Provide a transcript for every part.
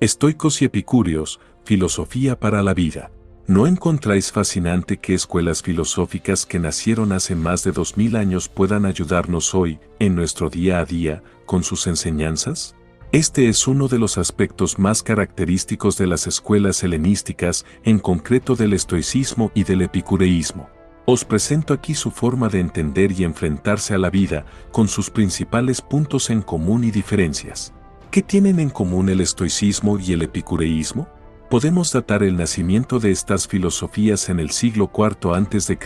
Estoicos y epicúreos, filosofía para la vida. ¿No encontráis fascinante que escuelas filosóficas que nacieron hace más de 2000 años puedan ayudarnos hoy, en nuestro día a día, con sus enseñanzas? Este es uno de los aspectos más característicos de las escuelas helenísticas, en concreto del estoicismo y del epicureísmo. Os presento aquí su forma de entender y enfrentarse a la vida, con sus principales puntos en común y diferencias. ¿Qué tienen en común el estoicismo y el epicureísmo? Podemos datar el nacimiento de estas filosofías en el siglo IV a.C.,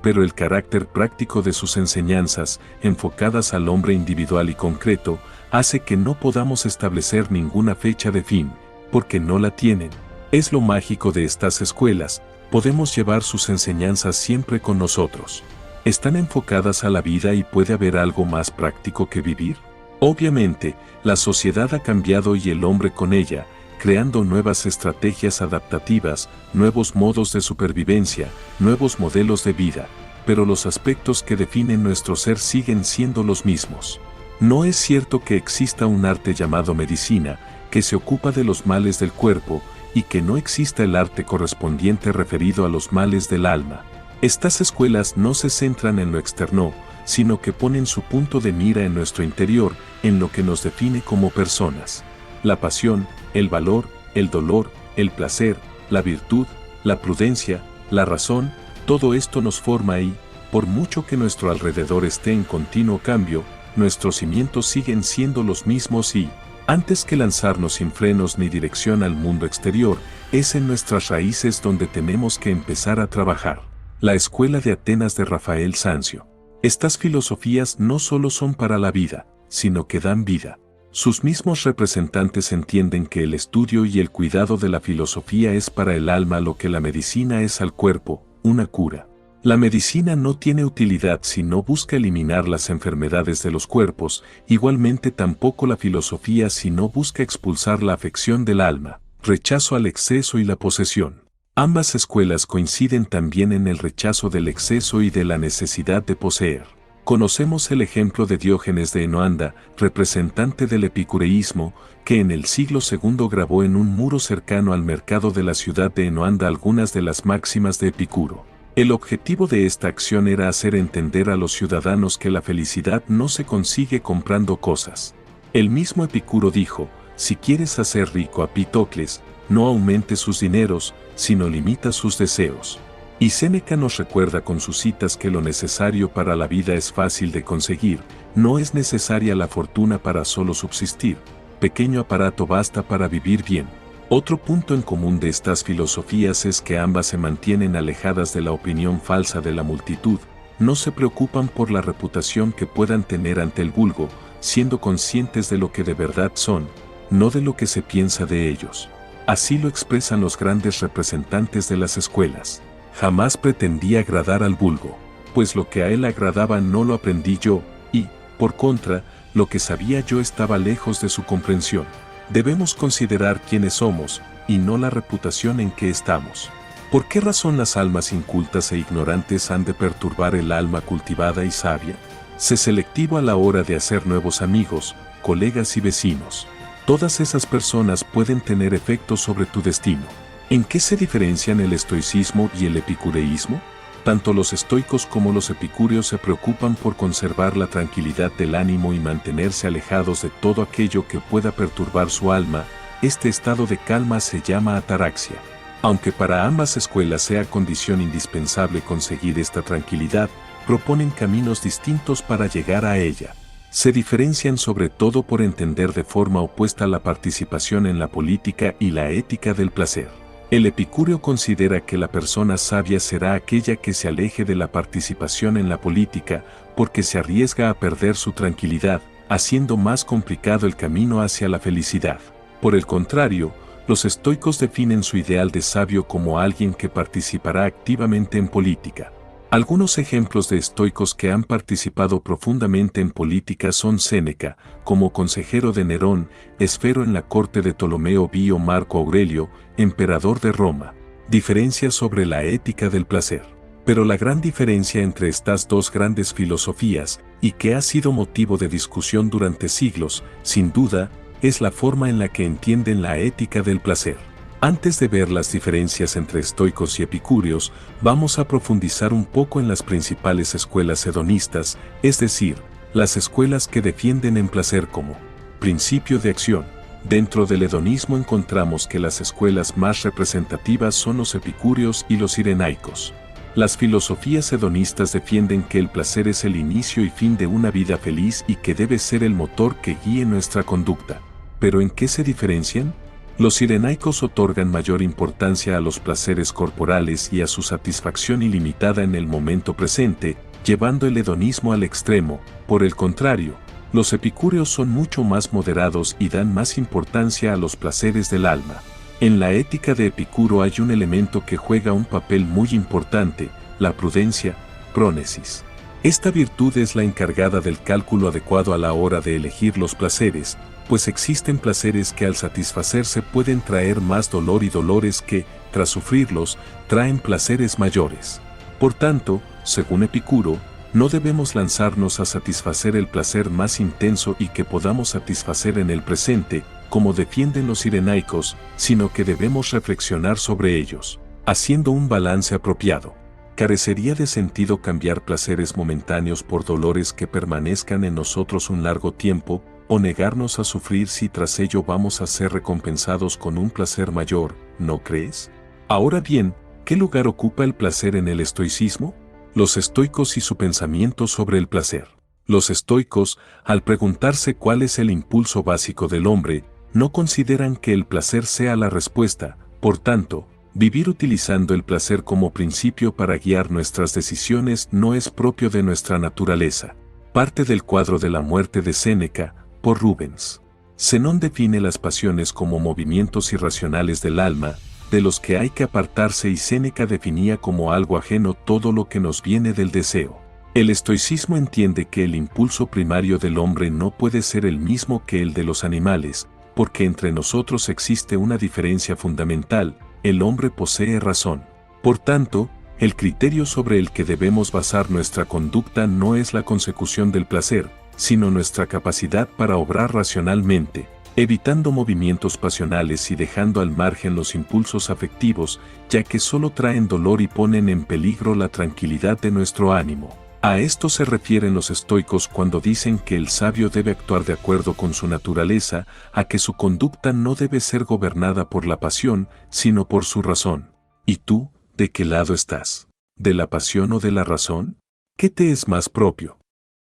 pero el carácter práctico de sus enseñanzas, enfocadas al hombre individual y concreto, hace que no podamos establecer ninguna fecha de fin, porque no la tienen. Es lo mágico de estas escuelas, podemos llevar sus enseñanzas siempre con nosotros. ¿Están enfocadas a la vida y puede haber algo más práctico que vivir? Obviamente, la sociedad ha cambiado y el hombre con ella, creando nuevas estrategias adaptativas, nuevos modos de supervivencia, nuevos modelos de vida, pero los aspectos que definen nuestro ser siguen siendo los mismos. No es cierto que exista un arte llamado medicina, que se ocupa de los males del cuerpo, y que no exista el arte correspondiente referido a los males del alma. Estas escuelas no se centran en lo externo, sino que ponen su punto de mira en nuestro interior, en lo que nos define como personas. La pasión, el valor, el dolor, el placer, la virtud, la prudencia, la razón, todo esto nos forma y, por mucho que nuestro alrededor esté en continuo cambio, nuestros cimientos siguen siendo los mismos y, antes que lanzarnos sin frenos ni dirección al mundo exterior, es en nuestras raíces donde tenemos que empezar a trabajar. La Escuela de Atenas de Rafael Sanzio. Estas filosofías no solo son para la vida, sino que dan vida. Sus mismos representantes entienden que el estudio y el cuidado de la filosofía es para el alma lo que la medicina es al cuerpo, una cura. La medicina no tiene utilidad si no busca eliminar las enfermedades de los cuerpos, igualmente tampoco la filosofía si no busca expulsar la afección del alma, rechazo al exceso y la posesión. Ambas escuelas coinciden también en el rechazo del exceso y de la necesidad de poseer. Conocemos el ejemplo de Diógenes de Enoanda, representante del epicureísmo, que en el siglo II grabó en un muro cercano al mercado de la ciudad de Enoanda algunas de las máximas de Epicuro. El objetivo de esta acción era hacer entender a los ciudadanos que la felicidad no se consigue comprando cosas. El mismo Epicuro dijo, si quieres hacer rico a Pitocles, no aumente sus dineros, sino limita sus deseos. Y Séneca nos recuerda con sus citas que lo necesario para la vida es fácil de conseguir, no es necesaria la fortuna para solo subsistir, pequeño aparato basta para vivir bien. Otro punto en común de estas filosofías es que ambas se mantienen alejadas de la opinión falsa de la multitud, no se preocupan por la reputación que puedan tener ante el vulgo, siendo conscientes de lo que de verdad son, no de lo que se piensa de ellos. Así lo expresan los grandes representantes de las escuelas. Jamás pretendí agradar al vulgo, pues lo que a él agradaba no lo aprendí yo, y, por contra, lo que sabía yo estaba lejos de su comprensión. Debemos considerar quiénes somos, y no la reputación en que estamos. ¿Por qué razón las almas incultas e ignorantes han de perturbar el alma cultivada y sabia? Sé selectivo a la hora de hacer nuevos amigos, colegas y vecinos. Todas esas personas pueden tener efectos sobre tu destino. ¿En qué se diferencian el estoicismo y el epicureísmo? Tanto los estoicos como los epicúreos se preocupan por conservar la tranquilidad del ánimo y mantenerse alejados de todo aquello que pueda perturbar su alma. Este estado de calma se llama ataraxia. Aunque para ambas escuelas sea condición indispensable conseguir esta tranquilidad, proponen caminos distintos para llegar a ella. Se diferencian sobre todo por entender de forma opuesta la participación en la política y la ética del placer. El epicúreo considera que la persona sabia será aquella que se aleje de la participación en la política, porque se arriesga a perder su tranquilidad, haciendo más complicado el camino hacia la felicidad. Por el contrario, los estoicos definen su ideal de sabio como alguien que participará activamente en política. Algunos ejemplos de estoicos que han participado profundamente en política son Séneca, como consejero de Nerón, Esfero en la corte de Ptolomeo Bio Marco Aurelio, emperador de Roma. Diferencias sobre la ética del placer. Pero la gran diferencia entre estas dos grandes filosofías, y que ha sido motivo de discusión durante siglos, sin duda, es la forma en la que entienden la ética del placer. Antes de ver las diferencias entre estoicos y epicúreos, vamos a profundizar un poco en las principales escuelas hedonistas, es decir, las escuelas que defienden el placer como principio de acción. Dentro del hedonismo encontramos que las escuelas más representativas son los epicúreos y los cirenaicos. Las filosofías hedonistas defienden que el placer es el inicio y fin de una vida feliz y que debe ser el motor que guíe nuestra conducta. ¿Pero en qué se diferencian? Los cirenaicos otorgan mayor importancia a los placeres corporales y a su satisfacción ilimitada en el momento presente, llevando el hedonismo al extremo. Por el contrario, los epicúreos son mucho más moderados y dan más importancia a los placeres del alma. En la ética de Epicuro hay un elemento que juega un papel muy importante, la prudencia, prónesis. Esta virtud es la encargada del cálculo adecuado a la hora de elegir los placeres, pues existen placeres que al satisfacerse pueden traer más dolor y dolores que, tras sufrirlos, traen placeres mayores. Por tanto, según Epicuro, no debemos lanzarnos a satisfacer el placer más intenso y que podamos satisfacer en el presente, como defienden los cirenaicos, sino que debemos reflexionar sobre ellos, haciendo un balance apropiado. Carecería de sentido cambiar placeres momentáneos por dolores que permanezcan en nosotros un largo tiempo, o negarnos a sufrir si tras ello vamos a ser recompensados con un placer mayor, ¿no crees? Ahora bien, ¿qué lugar ocupa el placer en el estoicismo? Los estoicos y su pensamiento sobre el placer. Los estoicos, al preguntarse cuál es el impulso básico del hombre, no consideran que el placer sea la respuesta. Por tanto, vivir utilizando el placer como principio para guiar nuestras decisiones no es propio de nuestra naturaleza. Parte del cuadro de la muerte de Séneca, por Rubens. Zenón define las pasiones como movimientos irracionales del alma, de los que hay que apartarse, y Séneca definía como algo ajeno todo lo que nos viene del deseo. El estoicismo entiende que el impulso primario del hombre no puede ser el mismo que el de los animales, porque entre nosotros existe una diferencia fundamental: el hombre posee razón. Por tanto, el criterio sobre el que debemos basar nuestra conducta no es la consecución del placer, sino nuestra capacidad para obrar racionalmente, evitando movimientos pasionales y dejando al margen los impulsos afectivos, ya que solo traen dolor y ponen en peligro la tranquilidad de nuestro ánimo. A esto se refieren los estoicos cuando dicen que el sabio debe actuar de acuerdo con su naturaleza, a que su conducta no debe ser gobernada por la pasión, sino por su razón. ¿Y tú, de qué lado estás? ¿De la pasión o de la razón? ¿Qué te es más propio?